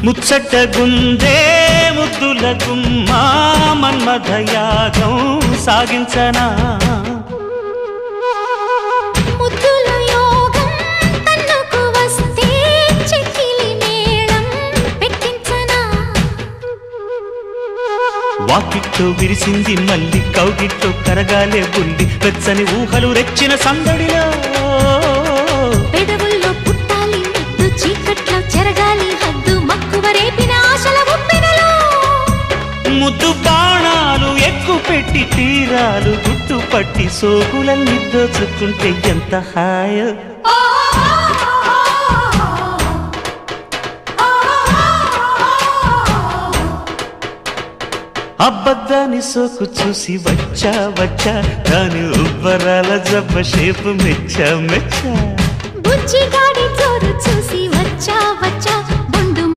ముచ్చటగుందే ముద్దుల గుమ్మా మన్మథయాగం సాగించనా ముద్దుల యోగం తన్నుకు వస్తే చెక్కిలి మేళం పెట్టించనా వాకిట్లో విరిసింది మల్లి కౌగిట్లో కరగాలే బుల్లి వెచ్చని ఊహలు రెచ్చిన సందడిలో పెదవుల్లో పుట్టాలి ముద్దు చీకట్లో చెరగాలి హద్దు మక్కువ రేపిన ఆశల ఉప్పెనలో ముద్దు బాణాలు ఎక్కు పెట్టి తీరాలు గుట్టు పట్టి సోకులన్నీ దోచుకుంటే ఎంత హాయో అబ్బద్దాని సోకు చూసి వచ్చా వచ్చా దాని ఉబ్బరాల జబ్బ షేపు మెచ్చా మెచ్చా బుజ్జిగాడి జోరు చూసి వచ్చా